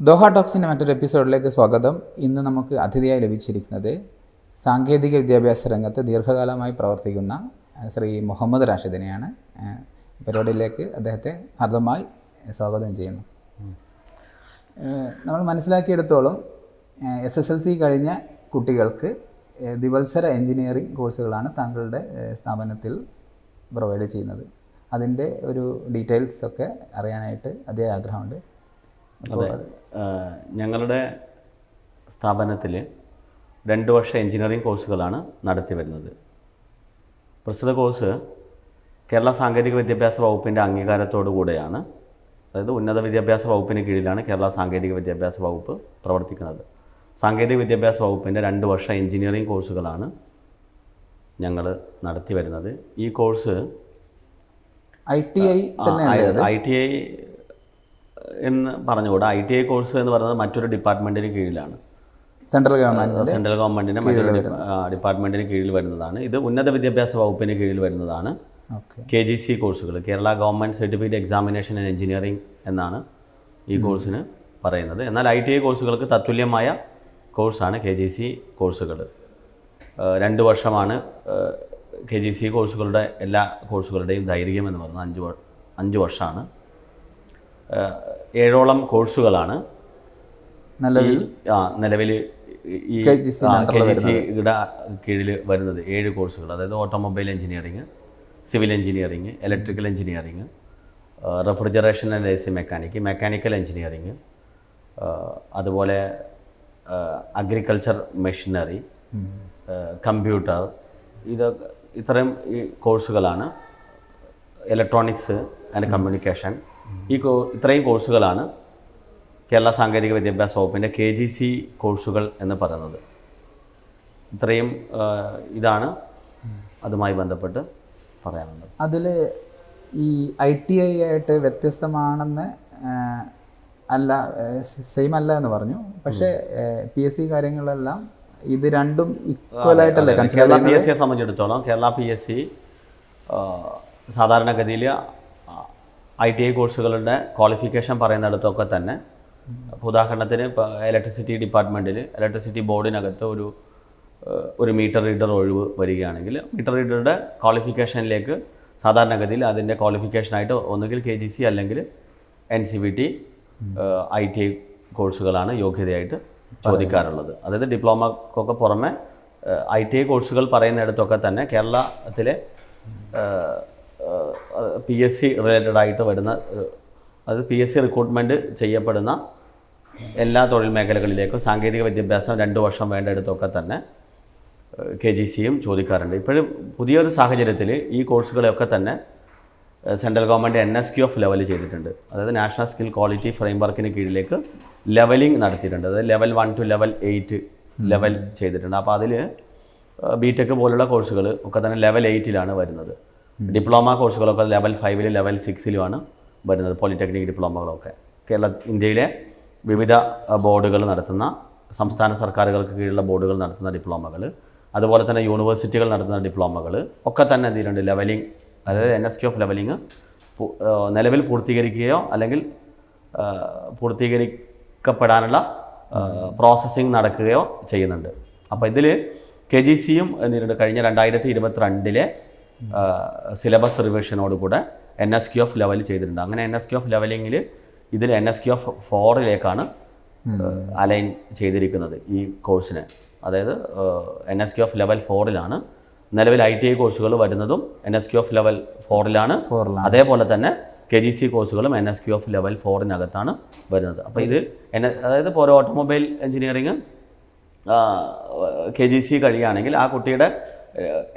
Doha ടോക്സിൻ്റെ മറ്റൊരു എപ്പിസോഡിലേക്ക് സ്വാഗതം. ഇന്ന് നമുക്ക് അതിഥിയായി ലഭിച്ചിരിക്കുന്നത് സാങ്കേതിക വിദ്യാഭ്യാസ രംഗത്ത് ദീർഘകാലമായി പ്രവർത്തിക്കുന്ന ശ്രീ മുഹമ്മദ് റാഷിദിനെയാണ്. പരിപാടിയിലേക്ക് അദ്ദേഹത്തെ ഹാർദമായി സ്വാഗതം ചെയ്യുന്നു. നമ്മൾ മനസ്സിലാക്കിയെടുത്തോളം SSLC കഴിഞ്ഞ കുട്ടികൾക്ക് ദിവത്സര എഞ്ചിനീയറിംഗ് കോഴ്സുകളാണ് താങ്കളുടെ സ്ഥാപനത്തിൽ പ്രൊവൈഡ് ചെയ്യുന്നത്. അതിൻ്റെ ഒരു ഡീറ്റെയിൽസ് ഒക്കെ അറിയാനായിട്ട് അതേ ആഗ്രഹമുണ്ട്. അതെ, ഞങ്ങളുടെ സ്ഥാപനത്തിൽ 2 വർഷ എഞ്ചിനീയറിംഗ് കോഴ്സുകളാണ് നടത്തി വരുന്നത്. പ്രസ്തുത കോഴ്സ് കേരള സാങ്കേതിക വിദ്യാഭ്യാസ വകുപ്പിൻ്റെ അംഗീകാരത്തോടു കൂടെയാണ്. അതായത് ഉന്നത വിദ്യാഭ്യാസ വകുപ്പിന് കീഴിലാണ് കേരള സാങ്കേതിക വിദ്യാഭ്യാസ വകുപ്പ് പ്രവർത്തിക്കുന്നത്. സാങ്കേതിക വിദ്യാഭ്യാസ വകുപ്പിൻ്റെ 2 വർഷ എഞ്ചിനീയറിംഗ് കോഴ്സുകളാണ് ഞങ്ങൾ നടത്തി വരുന്നത്. ഈ കോഴ്സ് ITI എന്ന് പറഞ്ഞുകൂടാ. ITI കോഴ്സ് എന്ന് പറയുന്നത് മറ്റൊരു ഡിപ്പാർട്ട്മെൻറ്റിന് കീഴിലാണ്. സെൻട്രൽ ഗവൺമെൻറ്റിൻ്റെ മറ്റൊരു ഡിപ്പാർട്ട്മെൻറ്റിന് കീഴിൽ വരുന്നതാണ്. ഇത് ഉന്നത വിദ്യാഭ്യാസ വകുപ്പിന് കീഴിൽ വരുന്നതാണ്. KGC കോഴ്സുകൾ, Kerala government certificate examination and engineering എന്നാണ് ഈ കോഴ്സിന് പറയുന്നത്. എന്നാൽ ITI കോഴ്സുകൾക്ക് തത്തുല്യമായ കോഴ്സാണ് KGC കോഴ്സുകൾ. 2 വർഷമാണ് KGC കോഴ്സുകളുടെ എല്ലാ കോഴ്സുകളുടെയും ദൈർഘ്യം എന്ന് പറയുന്നത് 5 വർഷമാണ്. 7ഓളം കോഴ്സുകളാണ് നിലവിൽ ഈ KGCയുടെ കീഴിൽ വരുന്നത്. 7 കോഴ്സുകൾ, അതായത് automobile engineering, civil engineering, electrical engineering, refrigeration and AC mechanical engineering, അതുപോലെ അഗ്രികൾച്ചർ മെഷീനറി, കമ്പ്യൂട്ടർ, ഇത്തരം ഈ കോഴ്സുകളാണ്. ഇലക്ട്രോണിക്സ് ആൻഡ് കമ്മ്യൂണിക്കേഷൻ, ഇത്രയും കോഴ്സുകളാണ് കേരള സാങ്കേതിക വിദ്യാഭ്യാസ വകുപ്പിൻ്റെ KGC കോഴ്സുകൾ എന്ന് പറയുന്നത്. ഇത്രയും ഇതാണ് അതുമായി ബന്ധപ്പെട്ട് പറയാനുള്ളത്. അതിൽ ഈ ITI ആയിട്ട് വ്യത്യസ്തമാണെന്ന് അല്ല, സെയിം അല്ല എന്ന് പറഞ്ഞു. പക്ഷേ PSC കാര്യങ്ങളെല്ലാം ഇത് രണ്ടും ഈക്വൽ ആയിട്ടല്ലേ? കേരള PSCയെ സംബന്ധിച്ചിടത്തോളം കേരള PSC സാധാരണഗതിയിൽ ITI കോഴ്സുകളുടെ ക്വാളിഫിക്കേഷൻ പറയുന്നിടത്തൊക്കെ തന്നെ, ഉദാഹരണത്തിന് ഇപ്പോൾ ഇലക്ട്രിസിറ്റി ഡിപ്പാർട്ട്മെൻറ്റിൽ ഇലക്ട്രിസിറ്റി ബോർഡിനകത്ത് ഒരു മീറ്റർ റീഡർ ഒഴിവ് വരികയാണെങ്കിൽ മീറ്റർ റീഡറുടെ ക്വാളിഫിക്കേഷനിലേക്ക് സാധാരണഗതിയിൽ അതിൻ്റെ ക്വാളിഫിക്കേഷനായിട്ട് ഒന്നുകിൽ KGC അല്ലെങ്കിൽ NCVT ITI കോഴ്സുകളാണ് യോഗ്യതയായിട്ട് ചോദിക്കാറുള്ളത്. അതായത് ഡിപ്ലോമക്കൊക്കെ പുറമെ ITI കോഴ്സുകൾ പറയുന്നിടത്തൊക്കെ തന്നെ കേരളത്തിലെ PSC റിലേറ്റഡ് ആയിട്ട് വരുന്ന, അത് PSC റിക്രൂട്ട്മെൻറ്റ് ചെയ്യപ്പെടുന്ന എല്ലാ തൊഴിൽ മേഖലകളിലേക്കും സാങ്കേതിക വിദ്യാഭ്യാസം 2 വർഷം വേണ്ടിടത്തൊക്കെ തന്നെ KGCയും ചോദിക്കാറുണ്ട്. ഇപ്പോഴും പുതിയൊരു സാഹചര്യത്തിൽ ഈ കോഴ്സുകളെയൊക്കെ തന്നെ സെൻട്രൽ ഗവൺമെൻറ് NSQF ലെവൽ ചെയ്തിട്ടുണ്ട്. അതായത് നാഷണൽ സ്കിൽ ക്വാളിറ്റി ഫ്രെയിംവർക്കിന് കീഴിലേക്ക് ലെവലിംഗ് നടത്തിയിട്ടുണ്ട്. അതായത് ലെവൽ 1 to ലെവൽ 8 ലെവൽ ചെയ്തിട്ടുണ്ട്. അപ്പോൾ അതിൽ BTech പോലുള്ള കോഴ്സുകൾ ഒക്കെ തന്നെ ലെവൽ 8ലാണ് വരുന്നത്. ഡിപ്ലോമ കോഴ്സുകളൊക്കെ ലെവൽ 5 ലെവൽ 6 വരുന്നത്. പോളിടെക്നിക് ഡിപ്ലോമകളൊക്കെ ഇന്ത്യയിലെ വിവിധ ബോർഡുകൾ നടത്തുന്ന, സംസ്ഥാന സർക്കാരുകൾക്ക് കീഴിലുള്ള ബോർഡുകൾ നടത്തുന്ന ഡിപ്ലോമകൾ, അതുപോലെ തന്നെ യൂണിവേഴ്സിറ്റികൾ നടത്തുന്ന ഡിപ്ലോമകൾ ഒക്കെ തന്നെ എന്ത് ചെയ്യുന്നുണ്ട്, ലെവലിംഗ്, അതായത് NSQF ലെവലിംഗ് നിലവിൽ പൂർത്തീകരിക്കുകയോ അല്ലെങ്കിൽ പൂർത്തീകരിക്കപ്പെടാനുള്ള പ്രോസസ്സിങ് നടക്കുകയോ ചെയ്യുന്നുണ്ട്. അപ്പോൾ ഇതിൽ KGCയും എന്തിനുണ്ട്, കഴിഞ്ഞ 2022 സിലബസ് റിവിഷനോടുകൂടെ NSQF ലെവൽ ചെയ്തിട്ടുണ്ട്. അങ്ങനെ NSQF ലെവലിങ്ങിൽ ഇതിൽ NSQF 4 അലൈൻ ചെയ്തിരിക്കുന്നത് ഈ കോഴ്സിനെ. അതായത് NSQF ലെവൽ 4 നിലവിൽ ITI കോഴ്സുകൾ വരുന്നതും NSQF ലെവൽ 4 അതേപോലെ തന്നെ KGC കോഴ്സുകളും NSQF ലെവൽ 4 വരുന്നത്. അപ്പോൾ ഇത് അതായത് ഇപ്പോൾ ഒരു ഓട്ടോമൊബൈൽ എഞ്ചിനീയറിംഗ് KGC കഴിയുകയാണെങ്കിൽ ആ കുട്ടിയുടെ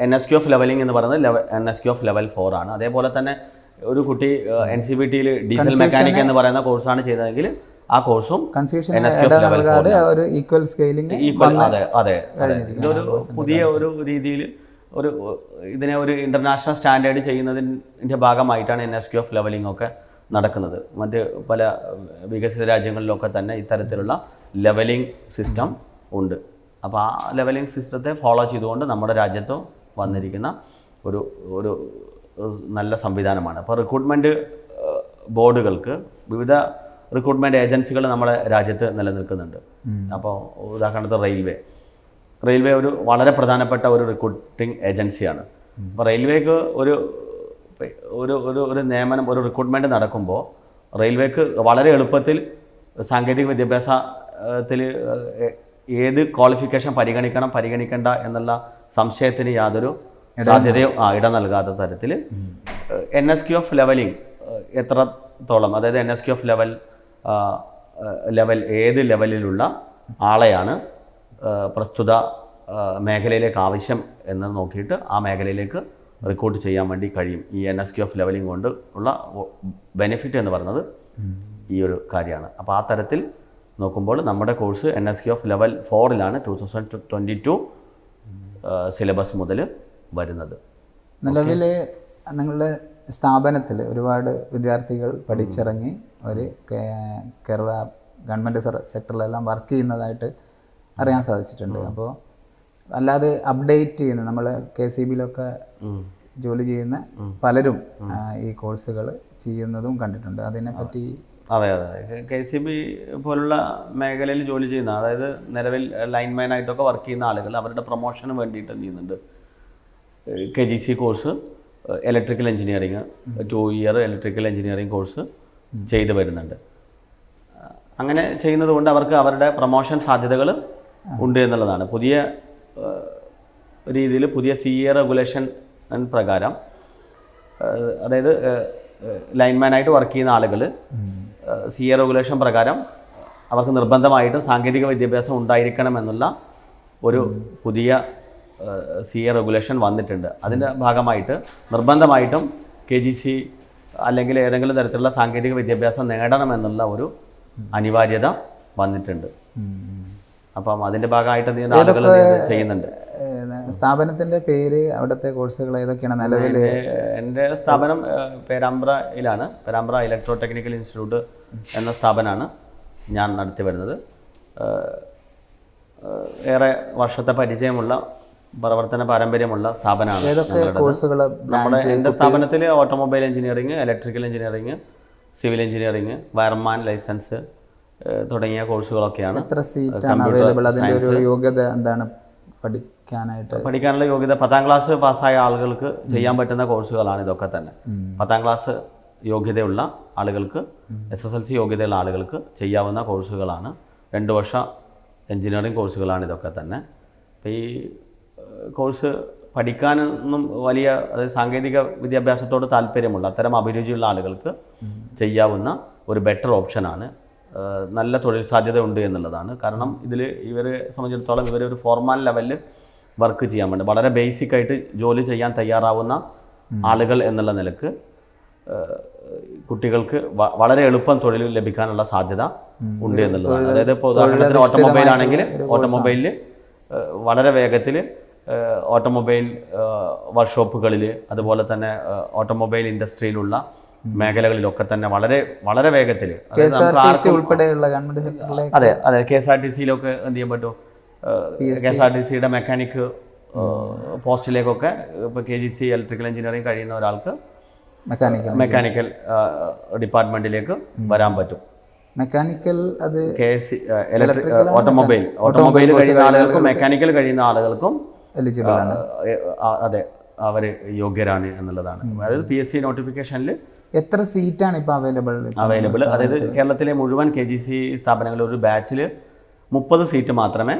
NSQF ലെവലിംഗ് എന്ന് പറയുന്നത് NSQF ലെവൽ 4 അതേപോലെ തന്നെ ഒരു കുട്ടി NCVTയിൽ ഡീസൽ മെക്കാനിക് എന്ന് പറയുന്ന കോഴ്സാണ് ചെയ്തതെങ്കിൽ ആ കോഴ്സും NSQF ലെവൽ 4. അതെ, ഇതൊരു പുതിയ ഒരു രീതിയിൽ ഇതിനെ ഒരു ഇൻ്റർനാഷണൽ സ്റ്റാൻഡേർഡ് ചെയ്യുന്നതിൻ്റെ ഭാഗമായിട്ടാണ് NSQF ലെവലിംഗ് ഒക്കെ നടക്കുന്നത്. മറ്റ് പല വികസിത രാജ്യങ്ങളിലൊക്കെ തന്നെ ഇത്തരത്തിലുള്ള ലെവലിംഗ് സിസ്റ്റം ഉണ്ട്. അപ്പോൾ ആ ലെവലിംഗ് സിസ്റ്റത്തെ ഫോളോ ചെയ്തുകൊണ്ട് നമ്മുടെ രാജ്യത്ത് വന്നിരിക്കുന്ന ഒരു നല്ല സംവിധാനമാണ്. അപ്പോൾ റിക്രൂട്ട്മെൻറ്റ് ബോർഡുകൾക്ക് വിവിധ റിക്രൂട്ട്മെൻറ്റ് ഏജൻസികൾ നമ്മുടെ രാജ്യത്ത് നിലനിൽക്കുന്നുണ്ട്. അപ്പോൾ ഉദാഹരണത്തിന് റെയിൽവേ ഒരു വളരെ പ്രധാനപ്പെട്ട ഒരു റിക്രൂട്ടിംഗ് ഏജൻസിയാണ്. അപ്പോൾ റെയിൽവേക്ക് ഒരു നിയമനം, ഒരു റിക്രൂട്ട്മെൻറ്റ് നടക്കുമ്പോൾ റെയിൽവേക്ക് വളരെ എളുപ്പത്തിൽ സാങ്കേതിക വിദ്യാഭ്യാസത്തിൽ ഏത് ക്വാളിഫിക്കേഷൻ പരിഗണിക്കേണ്ട എന്നുള്ള സംശയത്തിന് യാതൊരു സാധ്യതയോ ഇട നൽകാത്ത തരത്തിൽ NSQ ലെവലിംഗ് എത്രത്തോളം, അതായത് NSQ ലെവൽ ഏത് ലെവലിലുള്ള ആളെയാണ് പ്രസ്തുത മേഖലയിലേക്ക് ആവശ്യം എന്ന് നോക്കിയിട്ട് ആ മേഖലയിലേക്ക് റിക്രൂട്ട് ചെയ്യാൻ വേണ്ടി കഴിയും. ഈ NSQ ലെവലിംഗ് കൊണ്ട് ഉള്ള ബെനിഫിറ്റ് എന്ന് പറയുന്നത് ഈ ഒരു കാര്യമാണ്. അപ്പോൾ ആ തരത്തിൽ നോക്കുമ്പോൾ നമ്മുടെ കോഴ്സ് NSQ ലെവൽ 4-ലാണ് 2022 സിലബസ് മുതൽ വരുന്നത്. നിലവിൽ നിങ്ങളുടെ സ്ഥാപനത്തിൽ ഒരുപാട് വിദ്യാർത്ഥികൾ പഠിച്ചിറങ്ങി ഒരു കേരള ഗവൺമെൻറ് സെക്ടറിലെല്ലാം വർക്ക് ചെയ്യുന്നതായിട്ട് അറിയാൻ സാധിച്ചിട്ടുണ്ട്. അപ്പോൾ അല്ലാതെ അപ്ഡേറ്റ് ചെയ്യുന്ന നമ്മൾ KCBയിലൊക്കെ ജോലി ചെയ്യുന്ന പലരും ഈ കോഴ്സുകൾ ചെയ്യുന്നതും കണ്ടിട്ടുണ്ട്. അതിനെപ്പറ്റി അതെ KCB പോലുള്ള മേഖലയിൽ ജോലി ചെയ്യുന്ന, അതായത് നിലവിൽ ലൈൻമാനായിട്ടൊക്കെ വർക്ക് ചെയ്യുന്ന ആളുകൾ അവരുടെ പ്രൊമോഷന് വേണ്ടിയിട്ട് ചെയ്യുന്നുണ്ട്. KGC course electrical engineering 2 year electrical engineering course ചെയ്തു വരുന്നുണ്ട്. അങ്ങനെ ചെയ്യുന്നത് കൊണ്ട് അവർക്ക് അവരുടെ പ്രൊമോഷൻ സാധ്യതകൾ ഉണ്ട് എന്നുള്ളതാണ്. പുതിയ രീതിയിൽ പുതിയ CA റെഗുലേഷൻ പ്രകാരം, അതായത് ലൈൻമാനായിട്ട് വർക്ക് ചെയ്യുന്ന ആളുകൾ CA റെഗുലേഷൻ പ്രകാരം അവർക്ക് നിർബന്ധമായിട്ടും സാങ്കേതിക വിദ്യാഭ്യാസം ഉണ്ടായിരിക്കണം എന്നുള്ള ഒരു പുതിയ CA റെഗുലേഷൻ വന്നിട്ടുണ്ട്. അതിൻ്റെ ഭാഗമായിട്ട് നിർബന്ധമായിട്ടും KGC അല്ലെങ്കിൽ ഏതെങ്കിലും തരത്തിലുള്ള സാങ്കേതിക വിദ്യാഭ്യാസം നേടണമെന്നുള്ള ഒരു അനിവാര്യത വന്നിട്ടുണ്ട്. അപ്പം അതിൻ്റെ ഭാഗമായിട്ട് ആളുകൾ ചെയ്യുന്നുണ്ട്. സ്ഥാപനത്തിൻ്റെ പേര്, അവിടുത്തെ കോഴ്സുകൾ ഏതൊക്കെയാണ് നിലവിൽ? എൻ്റെ സ്ഥാപനം പേരാമ്പ്രയിലാണ്. പേരാമ്പ്ര ഇലക്ട്രോ ടെക്നിക്കൽ ഇൻസ്റ്റിറ്റ്യൂട്ട് എന്ന സ്ഥാപനമാണ് ഞാൻ നടത്തി വരുന്നത്. ഏറെ വർഷത്തെ പരിചയമുള്ള പ്രവർത്തന പാരമ്പര്യമുള്ള സ്ഥാപനമാണ്. എൻ്റെ സ്ഥാപനത്തിൽ automobile engineering, electrical engineering, civil engineering, wireman licence തുടങ്ങിയ കോഴ്സുകളൊക്കെയാണ്. എത്ര സീറ്റാണ് അവൈലബിൾ? അതിൻ്റെ ഒരു യോഗ്യത എന്താണ്? പഠിക്കാനുള്ള യോഗ്യത 10ാം ക്ലാസ് പാസ്സായ ആളുകൾക്ക് ചെയ്യാൻ പറ്റുന്ന കോഴ്സുകളാണ് ഇതൊക്കെ തന്നെ. 10ാം ക്ലാസ് യോഗ്യതയുള്ള ആളുകൾക്ക്, SSLC യോഗ്യതയുള്ള ആളുകൾക്ക് ചെയ്യാവുന്ന കോഴ്സുകളാണ്. 2 വർഷ എഞ്ചിനീയറിംഗ് കോഴ്സുകളാണ് ഇതൊക്കെ തന്നെ. അപ്പോൾ ഈ കോഴ്സ് പഠിക്കാനൊന്നും വലിയ, അതായത് സാങ്കേതിക വിദ്യാഭ്യാസത്തോട് താല്പര്യമുള്ള അത്തരം അഭിരുചിയുള്ള ആളുകൾക്ക് ചെയ്യാവുന്ന ഒരു ബെറ്റർ ഓപ്ഷനാണ്. നല്ല തൊഴിൽ സാധ്യത ഉണ്ട് എന്നുള്ളതാണ്. കാരണം ഇതിൽ ഇവരെ സംബന്ധിച്ചിടത്തോളം ഒരു ഫോർമാൽ ലെവലിൽ വർക്ക് ചെയ്യാൻ വേണ്ടി വളരെ ബേസിക്കായിട്ട് ജോലി ചെയ്യാൻ തയ്യാറാവുന്ന ആളുകൾ എന്നുള്ള നിലക്ക് കുട്ടികൾക്ക് വളരെ എളുപ്പം തൊഴിൽ ലഭിക്കാനുള്ള സാധ്യത ഉണ്ട് എന്നുള്ളതാണ്. അതായത് ഇപ്പോൾ ഉദാഹരണത്തിന് ഓട്ടോമൊബൈൽ ആണെങ്കിൽ ഓട്ടോമൊബൈലിൽ വളരെ വേഗത്തിൽ ഓട്ടോമൊബൈൽ വർക്ക്ഷോപ്പുകളിൽ, അതുപോലെ തന്നെ ഓട്ടോമൊബൈൽ ഇൻഡസ്ട്രിയിലുള്ള മേഖലകളിലൊക്കെ തന്നെ വളരെ വേഗത്തിൽ, ഉൾപ്പെടെയുള്ള ഗവൺമെന്റ് സെക്ടറിലേക്ക്, അതെ KSRTCയിലൊക്കെ എന്ത് ചെയ്യാൻ പറ്റും? KSRTCയുടെ മെക്കാനിക് പോസ്റ്റിലേക്കൊക്കെ ഇപ്പോൾ KGC ഇലക്ട്രിക്കൽ എഞ്ചിനീയറിംഗ് കഴിയുന്ന ഒരാൾക്ക് മെക്കാനിക്കൽ ഡിപ്പാർട്ട്മെന്റിലേക്ക് വരാൻ പറ്റും. മെക്കാനിക്കൽ അത് ഓട്ടോമൊബൈൽ കഴിയുന്ന ആളുകൾക്കും മെക്കാനിക്കൽ കഴിയുന്ന ആളുകൾക്കും എലിജിബിൾ ആണ്. അതെ, അവർ യോഗ്യരാണ് എന്നുള്ളതാണ്. അതായത് PSC നോട്ടിഫിക്കേഷനിൽ എത്ര സീറ്റാണ് ഇപ്പോൾ അവൈലബിൾ? അതായത് കേരളത്തിലെ മുഴുവൻ KGC സ്ഥാപനങ്ങളിൽ ഒരു ബാച്ചിൽ 30 സീറ്റ് മാത്രമേ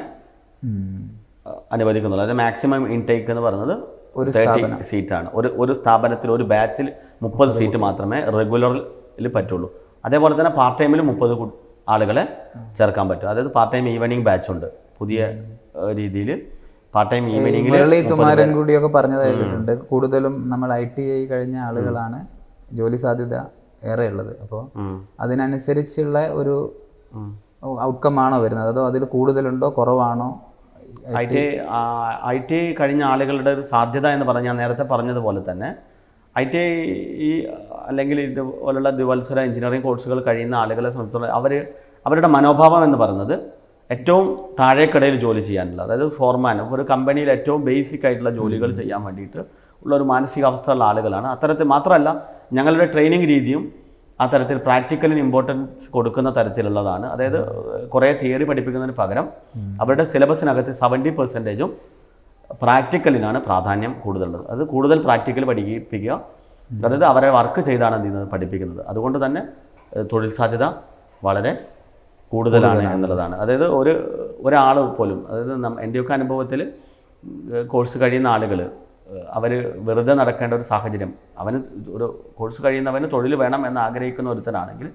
അനുവദിക്കുന്നുള്ളൂ. അതായത് മാക്സിമം ഇൻടേക്ക് എന്ന് പറയുന്നത് 30 സീറ്റാണ്. ഒരു സ്ഥാപനത്തിൽ ഒരു ബാച്ചിൽ 30 സീറ്റ് മാത്രമേ റെഗുലറിൽ പറ്റുള്ളൂ. അതേപോലെ തന്നെ പാർട്ട് ടൈമിൽ 30 ആളുകളെ ചേർക്കാൻ പറ്റും. അതായത് പാർട്ട് ടൈം ഈവനിങ് ബാച്ചുണ്ട്. പുതിയ രീതിയിൽ പാർട്ട് ടൈം ഈവനിങ്ങിൽ തുമാരൻ കൂടിയൊക്കെ പറഞ്ഞതായിട്ടുണ്ട്. കൂടുതലും നമ്മൾ ITI കഴിഞ്ഞ ആളുകളാണ് ജോലി സാധ്യത ഏറെ ഉള്ളത്. അപ്പോൾ അതിനനുസരിച്ചുള്ള ഒരു ഔട്ട്കം ആണോ വരുന്നത്, അതോ അതിൽ കൂടുതലുണ്ടോ കുറവാണോ? ITI കഴിഞ്ഞ ആളുകളുടെ ഒരു സാധ്യത എന്ന് പറഞ്ഞാൽ ഞാൻ നേരത്തെ പറഞ്ഞതുപോലെ തന്നെ ITI അല്ലെങ്കിൽ ഇതുപോലുള്ള ദ്വിവത്സര എഞ്ചിനീയറിംഗ് കോഴ്സുകൾ കഴിയുന്ന ആളുകളെ സംബന്ധിച്ചിടത്തോളം അവരുടെ മനോഭാവം എന്ന് പറയുന്നത് ഏറ്റവും താഴേക്കിടയിൽ ജോലി ചെയ്യാനുള്ള, അതായത് ഫോർമാൻ, ഒരു കമ്പനിയിൽ ഏറ്റവും ബേസിക് ആയിട്ടുള്ള ജോലികൾ ചെയ്യാൻ വേണ്ടിയിട്ട് ഉള്ള ഒരു മാനസികാവസ്ഥയുള്ള ആളുകളാണ്. അത്തരത്തിൽ മാത്രമല്ല, ഞങ്ങളുടെ ട്രെയിനിങ് രീതിയും ആ തരത്തിൽ പ്രാക്ടിക്കലിന് ഇമ്പോർട്ടൻസ് കൊടുക്കുന്ന തരത്തിലുള്ളതാണ്. അതായത് കുറേ തിയറി പഠിപ്പിക്കുന്നതിന് പകരം അവരുടെ സിലബസിനകത്ത് 70% പ്രാക്ടിക്കലിനാണ് പ്രാധാന്യം കൂടുതലുള്ളത്. അത് കൂടുതൽ പ്രാക്ടിക്കൽ പഠിപ്പിക്കുക, അതായത് അവരെ വർക്ക് ചെയ്താണ് എന്ത് ചെയ്യുന്നത് പഠിപ്പിക്കുന്നത്. അതുകൊണ്ട് തന്നെ തൊഴിൽ സാധ്യത വളരെ കൂടുതലാണ് എന്നുള്ളതാണ്. അതായത് ഒരാൾ പോലും, അതായത് എൻ്റെയൊക്കെ അനുഭവത്തിൽ കോഴ്സ് കഴിയുന്ന ആളുകൾ അവർ വെറുതെ നടക്കേണ്ട ഒരു സാഹചര്യം, അവന് ഒരു കോഴ്സ് കഴിയുന്നവന് തൊഴിൽ വേണം എന്ന് ആഗ്രഹിക്കുന്ന ഒരുത്തനാണെങ്കിൽ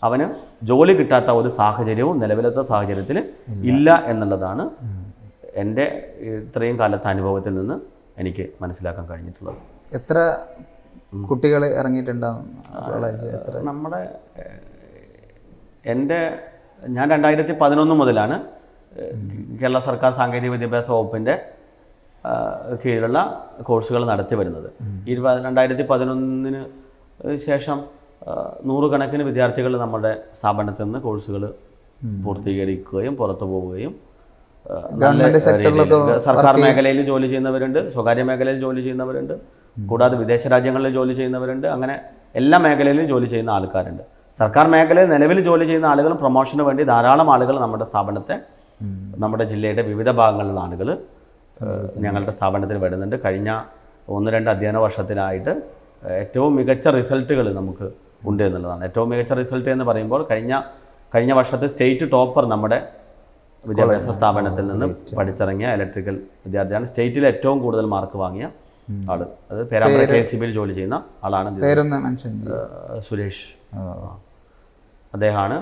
അവന് ജോലി കിട്ടാത്ത ഒരു സാഹചര്യവും നിലവിലത്തെ സാഹചര്യത്തിൽ ഇല്ല എന്നുള്ളതാണ് എൻ്റെ ഇത്രയും കാലത്തെ അനുഭവത്തിൽ നിന്ന് എനിക്ക് മനസ്സിലാക്കാൻ കഴിഞ്ഞിട്ടുള്ളത്. എത്ര കുട്ടികൾ ഇറങ്ങിയിട്ടുണ്ടാവും നമ്മുടെ ഞാൻ 2011 മുതലാണ് കേരള സർക്കാർ സാങ്കേതിക വിദ്യാഭ്യാസ വകുപ്പിൻ്റെ കീഴിലുള്ള കോഴ്സുകൾ നടത്തി വരുന്നത്. 2011 ശേഷം 100 കണക്കിന് വിദ്യാർത്ഥികൾ നമ്മുടെ സ്ഥാപനത്തിൽ നിന്ന് കോഴ്സുകൾ പൂർത്തീകരിക്കുകയും പുറത്തു പോവുകയും സർക്കാർ മേഖലയിൽ ജോലി ചെയ്യുന്നവരുണ്ട്, സ്വകാര്യ മേഖലയിൽ ജോലി ചെയ്യുന്നവരുണ്ട്, കൂടാതെ വിദേശ രാജ്യങ്ങളിൽ ജോലി ചെയ്യുന്നവരുണ്ട്. അങ്ങനെ എല്ലാ മേഖലയിലും ജോലി ചെയ്യുന്ന ആൾക്കാരുണ്ട്. സർക്കാർ മേഖലയിൽ നിലവിൽ ജോലി ചെയ്യുന്ന ആളുകളും പ്രൊമോഷന് വേണ്ടി ധാരാളം ആളുകൾ നമ്മുടെ സ്ഥാപനത്തെ, നമ്മുടെ ജില്ലയുടെ വിവിധ ഭാഗങ്ങളിലുള്ള ആളുകൾ ഞങ്ങളുടെ സ്ഥാപനത്തിൽ വരുന്നുണ്ട്. കഴിഞ്ഞ 1-2 അധ്യയന വർഷത്തിലായിട്ട് ഏറ്റവും മികച്ച റിസൾട്ടുകൾ നമുക്ക് ഉണ്ട് എന്നുള്ളതാണ്. ഏറ്റവും മികച്ച റിസൾട്ട് എന്ന് പറയുമ്പോൾ കഴിഞ്ഞ വർഷത്തെ സ്റ്റേറ്റ് ടോപ്പർ നമ്മുടെ വിദ്യാഭ്യാസ സ്ഥാപനത്തിൽ നിന്ന് പഠിച്ചിറങ്ങിയ ഇലക്ട്രിക്കൽ വിദ്യാർത്ഥിയാണ്. സ്റ്റേറ്റിൽ ഏറ്റവും കൂടുതൽ മാർക്ക് വാങ്ങിയ ആള്. അത് പേരാമ്പ്ര KCBയിൽ ജോലി ചെയ്യുന്ന ആളാണ് സുരേഷ്. അദ്ദേഹമാണ്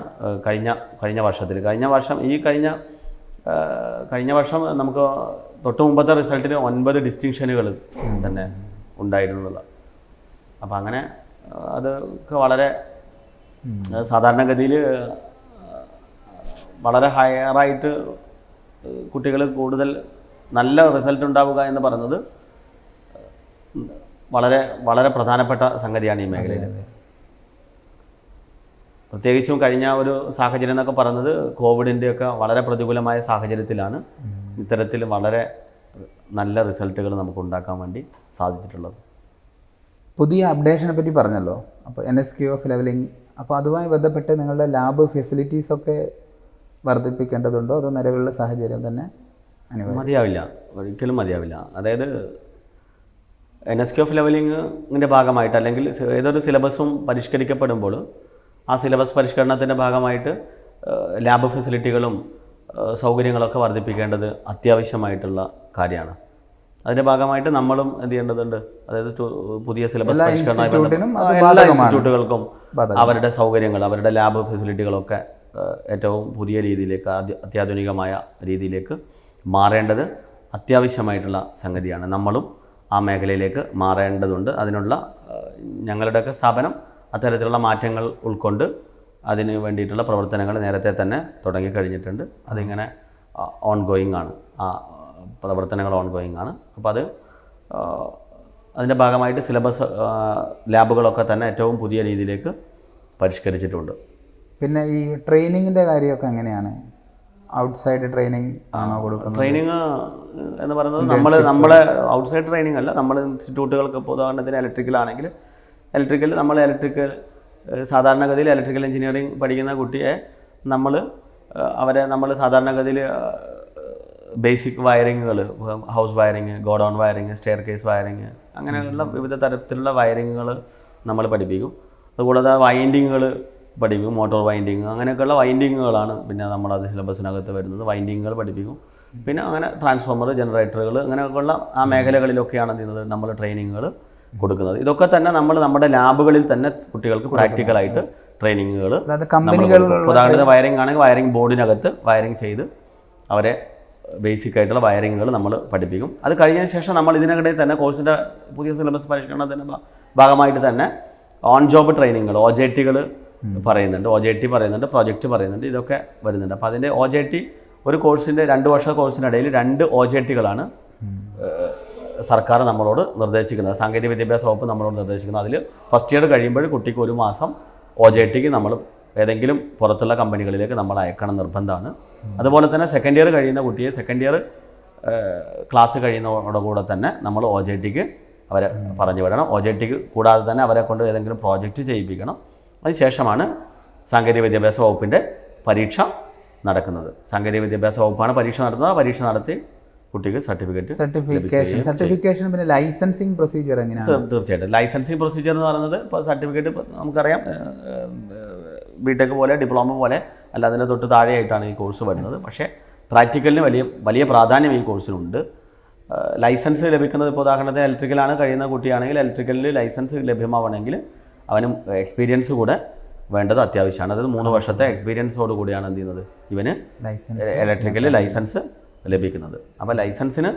കഴിഞ്ഞ വർഷം നമുക്ക് തൊട്ട് മുമ്പത്തെ റിസൾട്ടിൽ 9 ഡിസ്റ്റിങ്ഷനുകൾ തന്നെ ഉണ്ടായിരുന്നുള്ളത്. അപ്പം അങ്ങനെ അതൊക്കെ വളരെ സാധാരണഗതിയിൽ വളരെ ഹയറായിട്ട് കുട്ടികൾ കൂടുതൽ നല്ല റിസൾട്ട് ഉണ്ടാവുക എന്ന് പറയുന്നത് വളരെ വളരെ പ്രധാനപ്പെട്ട സംഗതിയാണ് ഈ മേഖലയിൽ. പ്രത്യേകിച്ചും കഴിഞ്ഞ ഒരു സാഹചര്യം എന്നൊക്കെ പറയുന്നത് കോവിഡിൻ്റെയൊക്കെ വളരെ പ്രതികൂലമായ സാഹചര്യത്തിലാണ് ഇത്തരത്തിൽ വളരെ നല്ല റിസൾട്ടുകൾ നമുക്ക് ഉണ്ടാക്കാൻ വേണ്ടി സാധിച്ചിട്ടുള്ളത്. പുതിയ അപ്ഡേഷനെ പറ്റി പറഞ്ഞല്ലോ. അപ്പോൾ NSQ ഓഫ് ലെവലിംഗ്, അപ്പോൾ അതുമായി ബന്ധപ്പെട്ട് നിങ്ങളുടെ ലാബ് ഫെസിലിറ്റീസൊക്കെ വർദ്ധിപ്പിക്കേണ്ടതുണ്ടോ, അതോ നിലവിലുള്ള സാഹചര്യം തന്നെ മതിയാവില്ല? ഒരിക്കലും മതിയാവില്ല. അതായത് NSQ ഓഫ് ലെവലിങ്ങിൻ്റെ ഭാഗമായിട്ട് അല്ലെങ്കിൽ ഏതൊരു സിലബസും പരിഷ്കരിക്കപ്പെടുമ്പോൾ ആ സിലബസ് പരിഷ്കരണത്തിൻ്റെ ഭാഗമായിട്ട് ലാബ് ഫെസിലിറ്റികളും സൗകര്യങ്ങളൊക്കെ വർദ്ധിപ്പിക്കേണ്ടത് അത്യാവശ്യമായിട്ടുള്ള കാര്യമാണ്. അതിൻ്റെ ഭാഗമായിട്ട് നമ്മളും എന്ത് ചെയ്യേണ്ടതുണ്ട്, അതായത് പുതിയ സിലബസ് പരിഷ്കരണമായി എല്ലാ ഇൻസ്റ്റിറ്റ്യൂട്ടുകൾക്കും അവരുടെ സൗകര്യങ്ങൾ, അവരുടെ ലാബ് ഫെസിലിറ്റികളൊക്കെ ഏറ്റവും പുതിയ രീതിയിലേക്ക്, അത്യാധുനികമായ രീതിയിലേക്ക് മാറേണ്ടത് അത്യാവശ്യമായിട്ടുള്ള സംഗതിയാണ്. നമ്മളും ആ മേഖലയിലേക്ക് മാറേണ്ടതുണ്ട്. അതിനുള്ള ഞങ്ങളുടെയൊക്കെ സ്ഥാപനം അത്തരത്തിലുള്ള മാറ്റങ്ങൾ ഉൾക്കൊണ്ട് അതിന് വേണ്ടിയിട്ടുള്ള പ്രവർത്തനങ്ങൾ നേരത്തെ തന്നെ തുടങ്ങിക്കഴിഞ്ഞിട്ടുണ്ട്. അതിങ്ങനെ ഓൺഗോയിങ് ആണ്, ആ പ്രവർത്തനങ്ങൾ ഓൺഗോയിങ് ആണ്. അപ്പോൾ അതിൻ്റെ ഭാഗമായിട്ട് സിലബസ് ലാബുകളൊക്കെ തന്നെ ഏറ്റവും പുതിയ രീതിയിലേക്ക് പരിഷ്കരിച്ചിട്ടുണ്ട്. പിന്നെ ഈ ട്രെയിനിങ്ങിൻ്റെ കാര്യമൊക്കെ എങ്ങനെയാണ്? ഔട്ട്സൈഡ് ട്രെയിനിങ് ആണോ കൊടുക്കുന്നത്? ട്രെയിനിങ് എന്ന് പറയുന്നത് നമ്മളെ ഔട്ട്സൈഡ് ട്രെയിനിങ് അല്ല. നമ്മൾ ഇൻസ്റ്റിറ്റ്യൂട്ടുകൾക്ക് ഇപ്പോൾ ഉദാഹരണത്തിന് ഇലക്ട്രിക്കൽ സാധാരണഗതിയിൽ ഇലക്ട്രിക്കൽ എഞ്ചിനീയറിംഗ് പഠിക്കുന്ന കുട്ടിയെ നമ്മൾ സാധാരണഗതിയിൽ ബേസിക് വയറിങ്ങുകൾ, house wiring, godown wiring, staircase wiring, അങ്ങനെയുള്ള വിവിധ തരത്തിലുള്ള വയറിങ്ങുകൾ നമ്മൾ പഠിപ്പിക്കും. അതുകൂടാതെ വൈൻഡിങ്ങുകൾ പഠിപ്പിക്കും, മോട്ടോർ വൈൻഡിങ്, അങ്ങനെയൊക്കെയുള്ള വൈൻഡിങ്ങുകളാണ് പിന്നെ നമ്മളത് സിലബസിനകത്ത് വരുന്നത്. വൈൻഡിങ്ങുകൾ പഠിപ്പിക്കും. പിന്നെ അങ്ങനെ ട്രാൻസ്ഫോമർ, ജനറേറ്ററുകൾ, അങ്ങനെയൊക്കെയുള്ള ആ മേഖലകളിലൊക്കെയാണ് ചെയ്യുന്നത് നമ്മൾ ട്രെയിനിങ്ങുകൾ കൊടുക്കുന്നത്. ഇതൊക്കെ തന്നെ നമ്മുടെ ലാബുകളിൽ തന്നെ കുട്ടികൾക്ക് പ്രാക്ടിക്കലായിട്ട് ട്രെയിനിങ്ങുകൾ, ഉദാഹരണത്തിന് വയറിംഗ് ആണെങ്കിൽ വയറിംഗ് ബോർഡിനകത്ത് വയറിംഗ് ചെയ്ത് അവരെ ബേസിക് ആയിട്ടുള്ള വയറിങ്ങുകൾ നമ്മൾ പഠിപ്പിക്കും. അത് കഴിഞ്ഞതിന് ശേഷം നമ്മൾ ഇതിനിടയിൽ തന്നെ കോഴ്സിൻ്റെ പുതിയ സിലബസ് പരിഷ്കരണത്തിൻ്റെ ഭാഗമായിട്ട് തന്നെ ഓൺ ജോബ് ട്രെയിനിങ്ങുകൾ, OJT പറയുന്നുണ്ട്, പ്രൊജക്റ്റ് പറയുന്നുണ്ട്, ഇതൊക്കെ വരുന്നുണ്ട്. അപ്പോൾ അതിൻ്റെ OJT ഒരു കോഴ്സിൻ്റെ 2 വർഷ കോഴ്സിനിടയിൽ 2 OJTകളാണ് സർക്കാർ നമ്മളോട് നിർദ്ദേശിക്കുന്നത്, സാങ്കേതിക വിദ്യാഭ്യാസ വകുപ്പ് നമ്മളോട് നിർദ്ദേശിക്കുന്നത്. അതിൽ ഫസ്റ്റ് ഇയർ കഴിയുമ്പോൾ കുട്ടിക്ക് 1 മാസം OJTക്ക് നമ്മൾ ഏതെങ്കിലും പുറത്തുള്ള കമ്പനികളിലേക്ക് നമ്മൾ അയക്കണം, നിർബന്ധമാണ്. അതുപോലെ തന്നെ സെക്കൻഡ് ഇയർ കഴിയുന്ന കുട്ടിയെ സെക്കൻഡ് ഇയർ ക്ലാസ് കഴിയുന്നതോടുകൂടെ തന്നെ നമ്മൾ OJTക്ക് അവരെ പറഞ്ഞു വിടണം. OJTക്ക് കൂടാതെ തന്നെ അവരെ കൊണ്ട് ഏതെങ്കിലും പ്രോജക്റ്റ് ചെയ്യിപ്പിക്കണം. അതിനുശേഷമാണ് സാങ്കേതിക വിദ്യാഭ്യാസ വകുപ്പിൻ്റെ പരീക്ഷ നടക്കുന്നത്. സാങ്കേതിക വിദ്യാഭ്യാസ വകുപ്പാണ് പരീക്ഷ നടത്തുന്നത്. പരീക്ഷ നടത്തി കുട്ടിക്ക് സർട്ടിഫിക്കേഷൻ പിന്നെ ലൈസൻസിങ് പ്രൊസീജിയർ എങ്ങനെയാണ്? തീർച്ചയായിട്ടും ലൈസൻസിങ് പ്രൊസീജിയർ എന്ന് പറയുന്നത് ഇപ്പോൾ സർട്ടിഫിക്കറ്റ് നമുക്കറിയാം ബിടെക് പോലെ ഡിപ്ലോമ പോലെ അല്ല, അതിൻ്റെ തൊട്ട് താഴെയായിട്ടാണ് ഈ കോഴ്സ് വരുന്നത്. പക്ഷേ പ്രാക്ടിക്കലിന് വലിയ പ്രാധാന്യം ഈ കോഴ്സിനുണ്ട്. ലൈസൻസ് ലഭിക്കുന്നത് ഇപ്പോൾ ഉദാഹരണത്തിന് ഇലക്ട്രിക്കലാണ് കഴിയുന്ന കുട്ടിയാണെങ്കിൽ ഇലക്ട്രിക്കലിൽ ലൈസൻസ് ലഭ്യമാവണമെങ്കിൽ അവന് എക്സ്പീരിയൻസ് കൂടെ വേണ്ടത് അത്യാവശ്യമാണ്. അതായത് 3 വർഷത്തെ എക്സ്പീരിയൻസോട് കൂടിയാണ് എന്ത് ചെയ്യുന്നത് ഇവന് ഇലക്ട്രിക്കലിൽ ലൈസൻസ് ലഭിക്കുന്നത്. അപ്പോൾ ലൈസൻസിന്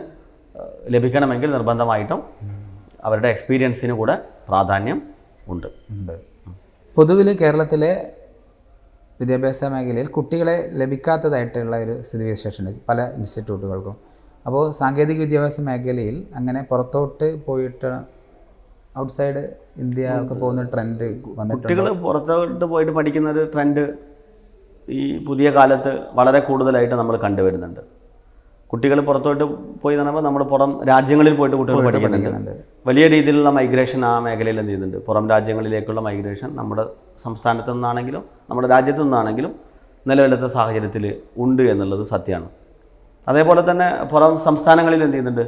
ലഭിക്കണമെങ്കിൽ നിർബന്ധമായിട്ടും അവരുടെ എക്സ്പീരിയൻസിന് കൂടെ പ്രാധാന്യം ഉണ്ട്. പൊതുവിൽ കേരളത്തിലെ വിദ്യാഭ്യാസ മേഖലയിൽ കുട്ടികളെ ലഭിക്കാത്തതായിട്ടുള്ള ഒരു സ്ഥിതിവിശേഷമുണ്ട് പല ഇൻസ്റ്റിറ്റ്യൂട്ടുകൾക്കും. അപ്പോൾ സാങ്കേതിക വിദ്യാഭ്യാസ മേഖലയിൽ അങ്ങനെ പുറത്തോട്ട് പോയിട്ട് ഔട്ട്സൈഡ് ഇന്ത്യ ഒക്കെ പോകുന്ന ട്രെൻഡ് വന്നിട്ടുണ്ട്. കുട്ടികൾ പുറത്തോട്ട് പോയിട്ട് പഠിക്കുന്ന ഒരു ട്രെൻഡ് ഈ പുതിയ കാലത്ത് വളരെ കൂടുതലായിട്ട് നമ്മൾ കണ്ടുവരുന്നുണ്ട്. കുട്ടികൾ പുറത്തോട്ട് പോയി എന്ന് പറയുമ്പോൾ നമ്മൾ പുറം രാജ്യങ്ങളിൽ പോയിട്ട് കുട്ടികൾ പഠിക്കുന്നുണ്ട്. വലിയ രീതിയിലുള്ള മൈഗ്രേഷൻ ആ മേഖലയിൽ എന്ത് ചെയ്യുന്നുണ്ട്. പുറം രാജ്യങ്ങളിലേക്കുള്ള മൈഗ്രേഷൻ നമ്മുടെ സംസ്ഥാനത്തു നിന്നാണെങ്കിലും നമ്മുടെ രാജ്യത്തു നിന്നാണെങ്കിലും നിലവിലത്തെ സാഹചര്യത്തിൽ ഉണ്ട് എന്നുള്ളത് സത്യമാണ്. അതേപോലെ തന്നെ പുറം സംസ്ഥാനങ്ങളിൽ എന്ത് ചെയ്യുന്നുണ്ട്,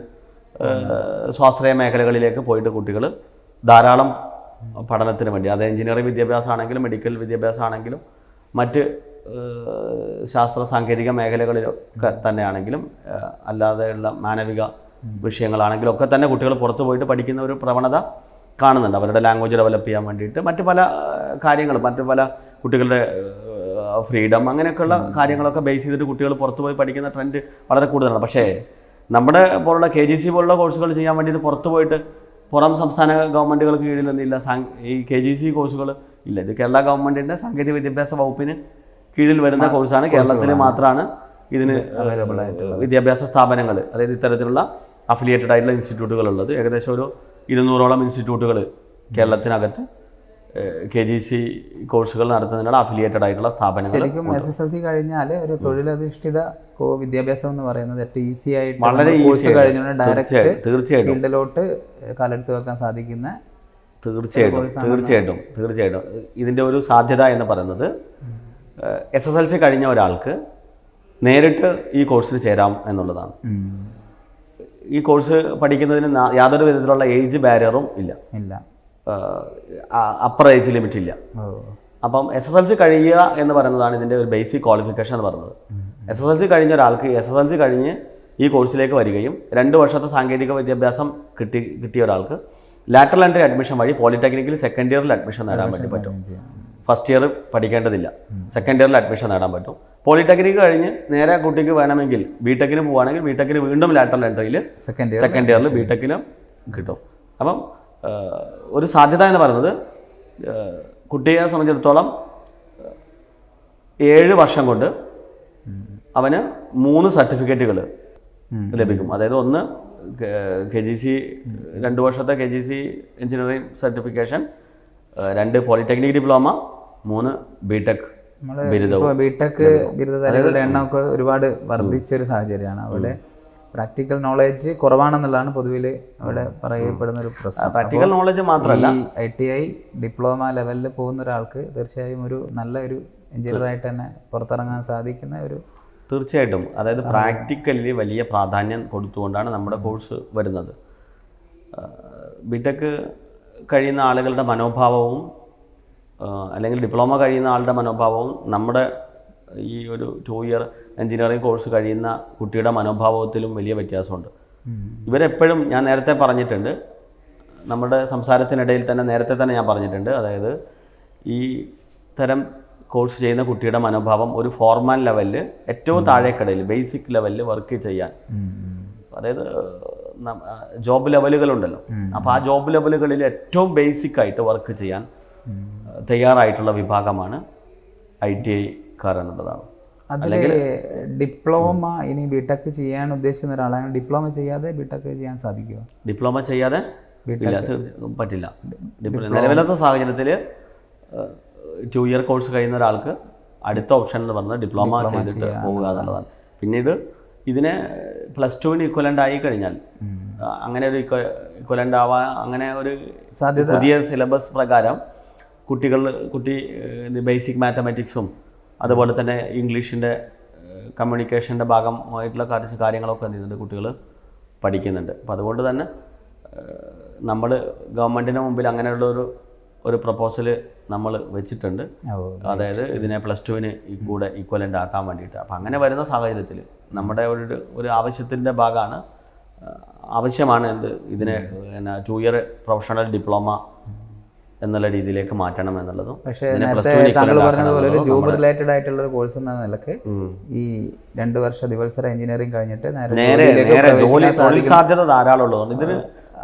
സ്വാശ്രയ മേഖലകളിലേക്ക് പോയിട്ട് കുട്ടികൾ ധാരാളം പഠനത്തിന് വേണ്ടി, അത് എഞ്ചിനീയറിംഗ് വിദ്യാഭ്യാസം ആണെങ്കിലും മെഡിക്കൽ വിദ്യാഭ്യാസം ആണെങ്കിലും മറ്റ് ശാസ്ത്ര സാങ്കേതിക മേഖലകളിലൊക്കെ തന്നെയാണെങ്കിലും അല്ലാതെയുള്ള മാനവിക വിഷയങ്ങളാണെങ്കിലും ഒക്കെ തന്നെ കുട്ടികൾ പുറത്തു പോയിട്ട് പഠിക്കുന്ന ഒരു പ്രവണത കാണുന്നുണ്ട്. അവരുടെ ലാംഗ്വേജ് ഡെവലപ്പ് ചെയ്യാൻ വേണ്ടിയിട്ട് മറ്റു പല കാര്യങ്ങളും, മറ്റു പല കുട്ടികളുടെ ഫ്രീഡം അങ്ങനെയൊക്കെയുള്ള കാര്യങ്ങളൊക്കെ ബേസ് ചെയ്തിട്ട് കുട്ടികൾ പുറത്തു പോയി പഠിക്കുന്ന ട്രെൻഡ് വളരെ കൂടുതലാണ്. പക്ഷേ നമ്മുടെ പോലുള്ള KGC പോലുള്ള കോഴ്സുകൾ ചെയ്യാൻ വേണ്ടിയിട്ട് പുറത്തു പോയിട്ട് പുറം സംസ്ഥാന ഗവൺമെൻറ്റുകൾക്ക് കീഴിൽ എന്തില്ല ഈ KGC കോഴ്സുകൾ ഇല്ല. ഇത് കേരള ഗവൺമെൻറ്റിൻ്റെ സാങ്കേതിക വിദ്യാഭ്യാസ വകുപ്പിന് കീഴിൽ വരുന്ന കോഴ്സാണ്. കേരളത്തിൽ മാത്രമാണ് ഇതിന് വിദ്യാഭ്യാസ സ്ഥാപനങ്ങൾ, അതായത് ഇത്തരത്തിലുള്ള അഫിലിയേറ്റഡ് ആയിട്ടുള്ള ഇൻസ്റ്റിറ്റ്യൂട്ടുകൾ ഉള്ളത്. ഏകദേശം ഒരു 200ഓളം ഇൻസ്റ്റിറ്റ്യൂട്ടുകൾ കേരളത്തിനകത്ത് KGC കോഴ്സുകൾ നടത്തുന്നതിനുള്ള അഫിലിയേറ്റഡ് ആയിട്ടുള്ള സ്ഥാപനങ്ങൾ. ശരിക്കും SSLC കഴിഞ്ഞാൽ ഒരു തൊഴിലധിഷ്ഠിത വിദ്യാഭ്യാസം എന്ന് പറയുന്നത് ഏറ്റവും ഈസി ആയിട്ട് വളരെ കോഴ്സ് കഴിഞ്ഞാൽ ഡയറക്റ്റ് തീർച്ചയായിട്ടും ഫീൽഡിലോട്ട് കാലെടുത്ത് വെക്കാൻ സാധിക്കുന്ന തീർച്ചയായിട്ടും ഇതിൻ്റെ ഒരു സാധ്യത എന്ന് പറയുന്നത് SSLC കഴിഞ്ഞ ഒരാൾക്ക് നേരിട്ട് ഈ കോഴ്സിൽ ചേരാം എന്നുള്ളതാണ്. ഈ കോഴ്സ് പഠിക്കുന്നതിന് യാതൊരു വിധത്തിലുള്ള ഏജ് ബാരിയറും ഇല്ല, അപ്പർ ഏജ് ലിമിറ്റ് ഇല്ല. അപ്പം SSLC കഴിയുക എന്ന് പറയുന്നതാണ് ഇതിൻ്റെ ഒരു ബേസിക് ക്വാളിഫിക്കേഷൻ എന്ന് പറയുന്നത്. SSLC കഴിഞ്ഞ ഒരാൾക്ക് SSLC കഴിഞ്ഞ് ഈ കോഴ്സിലേക്ക് വരികയും 2 വർഷത്തെ സാങ്കേതിക വിദ്യാഭ്യാസം കിട്ടിയ ഒരാൾക്ക് ലാറ്ററൽ എൻട്രി അഡ്മിഷൻ വഴി പോളിടെക്നിക്കിൽ സെക്കൻഡ് ഇയറിൽ അഡ്മിഷൻ നേടാൻ വേണ്ടി പറ്റും. ഫസ്റ്റ് ഇയർ പഠിക്കേണ്ടതില്ല, സെക്കൻഡ് ഇയറിൽ അഡ്മിഷൻ നേടാൻ പറ്റും. പോളിടെക്നിക്ക് കഴിഞ്ഞ് നേരെ കുട്ടിക്ക് വേണമെങ്കിൽ ബിടെക്കിന് പോവുകയാണെങ്കിൽ ബിടെക്കിന് വീണ്ടും ലാറ്ററൽ എൻട്രിയിൽ സെക്കൻഡ് ഇയറിൽ ബിടെക്കിന് കിട്ടും. അപ്പം ഒരു സാധ്യത എന്ന് പറയുന്നത് കുട്ടിയെ സംബന്ധിച്ചിടത്തോളം 7 വർഷം കൊണ്ട് അവന് 3 സർട്ടിഫിക്കറ്റുകൾ ലഭിക്കും. അതായത് ഒന്ന് KGC 2 വർഷത്തെ KGC engineering certification, 2 polytechnic diploma, 3 BTech ബിരുദവും. ബിടെക് ബിരുദധാരികളുടെ എണ്ണമൊക്കെ ഒരുപാട് വർദ്ധിച്ചൊരു സാഹചര്യമാണ്. അവിടെ പ്രാക്ടിക്കൽ നോളേജ് കുറവാണെന്നുള്ളതാണ് പൊതുവിൽ അവിടെ പറയപ്പെടുന്ന ഒരു പ്രശ്നം. പ്രാക്ടിക്കൽ നോളേജ് മാത്രമല്ല, ITI ഡിപ്ലോമ ലെവലിൽ പോകുന്ന ഒരാൾക്ക് തീർച്ചയായും ഒരു നല്ലൊരു എഞ്ചിനീയറായിട്ട് തന്നെ പുറത്തിറങ്ങാൻ സാധിക്കുന്ന ഒരു തീർച്ചയായിട്ടും അതായത് പ്രാക്ടിക്കലി വലിയ പ്രാധാന്യം കൊടുത്തുകൊണ്ടാണ് നമ്മുടെ കോഴ്സ് വരുന്നത്. ബിടെക് കഴിയുന്ന ആളുകളുടെ മനോഭാവവും അല്ലെങ്കിൽ ഡിപ്ലോമ കഴിയുന്ന ആളുടെ മനോഭാവവും നമ്മുടെ ഈ ഒരു 2 ഇയർ എഞ്ചിനീയറിംഗ് കോഴ്സ് കഴിയുന്ന കുട്ടിയുടെ മനോഭാവത്തിലും വലിയ വ്യത്യാസമുണ്ട്. ഇവരെപ്പോഴും ഞാൻ നേരത്തെ പറഞ്ഞിട്ടുണ്ട്, നമ്മുടെ സംസാരത്തിനിടയിൽ തന്നെ നേരത്തെ തന്നെ ഞാൻ പറഞ്ഞിട്ടുണ്ട്, അതായത് ഈ തരം കോഴ്സ് ചെയ്യുന്ന കുട്ടിയുടെ മനോഭാവം ഒരു ഫോർമാൽ ലെവലിൽ ഏറ്റവും താഴേക്കടയിൽ ബേസിക് ലെവലിൽ വർക്ക് ചെയ്യാൻ, അതായത് ജോബ് ലെവലുകളുണ്ടല്ലോ, അപ്പോൾ ആ ജോബ് ലെവലുകളിൽ ഏറ്റവും ബേസിക് ആയിട്ട് വർക്ക് ചെയ്യാൻ തയ്യാറായിട്ടുള്ള വിഭാഗമാണ് ITI-കാർ എന്നുള്ളതാണ്. അതിൽ ഡിപ്ലോമ ഇനി ബിടെക് ചെയ്യാൻ ഉദ്ദേശിക്കുന്ന ഒരാളാണ് ഡിപ്ലോമ ചെയ്യാതെ ബിടെക് ചെയ്യാൻ സാധിക്കുമോ? ഡിപ്ലോമ ചെയ്യാതെ പറ്റില്ല. നിലവിലത്തെ സാഹചര്യത്തിൽ 2 ഇയർ കോഴ്സ് കഴിയുന്ന ഒരാൾക്ക് അടുത്ത ഓപ്ഷൻ എന്ന് പറഞ്ഞാൽ ഡിപ്ലോമ ചെയ്തിട്ട് പോവുക എന്നുള്ളതാണ്. പിന്നീട് ഇതിനെ +2 ഇക്വലൻ്റ് ആയി കഴിഞ്ഞാൽ അങ്ങനെ ഒരു ഇക്വലൻ്റ് ആവാൻ അങ്ങനെ ഒരു പുതിയ സിലബസ് പ്രകാരം കുട്ടി ബേസിക് മാത്തമാറ്റിക്സും അതുപോലെ തന്നെ ഇംഗ്ലീഷിൻ്റെ കമ്മ്യൂണിക്കേഷൻ്റെ ഭാഗമായിട്ടുള്ള കാര്യങ്ങളൊക്കെ എന്ത് ചെയ്യുന്നുണ്ട്, കുട്ടികൾ പഠിക്കുന്നുണ്ട്. അപ്പോൾ അതുകൊണ്ട് തന്നെ നമ്മൾ ഗവൺമെൻറ്റിന് മുമ്പിൽ അങ്ങനെയുള്ള ഒരു പ്രപ്പോസൽ നമ്മൾ വെച്ചിട്ടുണ്ട്. അതായത് ഇതിനെ +2-ന് കൂടെ ഈക്വലൻ്റ് ആക്കാൻ വേണ്ടിയിട്ട്. അപ്പം അങ്ങനെ വരുന്ന സാഹചര്യത്തിൽ നമ്മുടെ ഒരു ആവശ്യത്തിൻ്റെ ഭാഗമാണ്, ആവശ്യമാണ് ഇതിനെ 2 ഇയർ പ്രൊഫഷണൽ ഡിപ്ലോമ എന്നുള്ള രീതിയിലേക്ക് മാറ്റണം എന്നുള്ളതും. പക്ഷേ താങ്കൾ പറഞ്ഞതുപോലെ ഒരു ജോബ് റിലേറ്റഡ് ആയിട്ടുള്ള ഒരു കോഴ്സ് എന്ന നിലക്ക് ഈ 2 വർഷ ദിവത്സര എഞ്ചിനീയറിംഗ് കഴിഞ്ഞിട്ട് നേരെ തൊഴിൽ സാധ്യത ധാരാളം ഉള്ളതുകൊണ്ട് ഇതിന്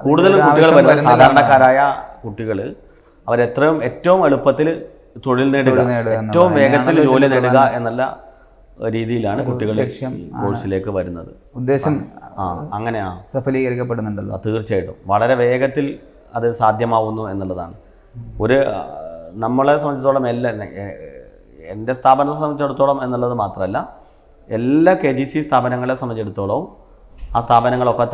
കൂടുതലും കുട്ടികൾ വരുന്നത് സാധാരണക്കാരായ കുട്ടികൾ ഏറ്റവും എളുപ്പത്തിൽ തൊഴിൽ നേടുക, ഏറ്റവും വേഗത്തിൽ ജോലി നേടുക എന്നുള്ള രീതിയിലാണ് കുട്ടികൾ കോഴ്സിലേക്ക് വരുന്നത്. ഉദ്ദേശം അങ്ങനെയാണ് സഫലീകരിക്കപ്പെടുന്നുണ്ടല്ലോ. തീർച്ചയായിട്ടും വളരെ വേഗത്തിൽ അത് സാധ്യമാവുന്നു എന്നുള്ളതാണ്. നമ്മളെ സംബന്ധിച്ചിടത്തോളം എൻ്റെ സ്ഥാപനത്തെ സംബന്ധിച്ചിടത്തോളം എന്നുള്ളത് മാത്രമല്ല, എല്ലാ KGC സ്ഥാപനങ്ങളെ സംബന്ധിച്ചിടത്തോളം ആ സ്ഥാപനങ്ങളൊക്കെ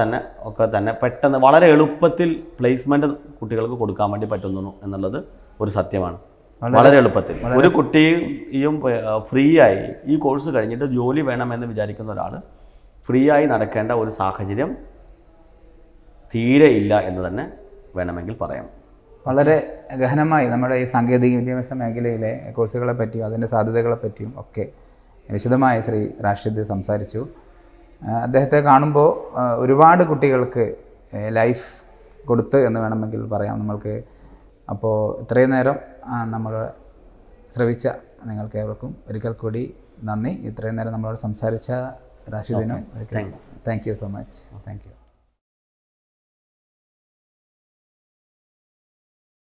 തന്നെ പെട്ടെന്ന് വളരെ എളുപ്പത്തിൽ പ്ലേസ്മെൻറ്റ് കുട്ടികൾക്ക് കൊടുക്കാൻ വേണ്ടി പറ്റുന്നു എന്നുള്ളത് ഒരു സത്യമാണ്. വളരെ എളുപ്പത്തിൽ ഒരു കുട്ടിയും ഫ്രീ ആയി ഈ കോഴ്സ് കഴിഞ്ഞിട്ട് ജോലി വേണമെന്ന് വിചാരിക്കുന്ന ഒരാൾ ഫ്രീ ആയി നടക്കേണ്ട ഒരു സാഹചര്യം തീരെ ഇല്ല എന്ന് തന്നെ വേണമെങ്കിൽ പറയാം. വളരെ ഗഹനമായി നമ്മുടെ ഈ സാങ്കേതിക വിദ്യാഭ്യാസ മേഖലയിലെ കോഴ്സുകളെ പറ്റിയും അതിൻ്റെ സാധ്യതകളെ പറ്റിയും ഒക്കെ വിശദമായി ശ്രീ റാഷിദ് സംസാരിച്ചു. അദ്ദേഹത്തെ കാണുമ്പോൾ ഒരുപാട് കുട്ടികൾക്ക് ലൈഫ് കൊടുത്ത് എന്ന് വേണമെങ്കിൽ പറയാം നമ്മൾക്ക്. അപ്പോൾ ഇത്രയും നേരം നമ്മൾ ശ്രവിച്ച നിങ്ങൾക്ക് ഏവർക്കും ഒരിക്കൽ കൂടി നന്ദി. ഇത്രയും നേരം നമ്മളോട് സംസാരിച്ച റാഷിദിനും thank you so much. Thank U.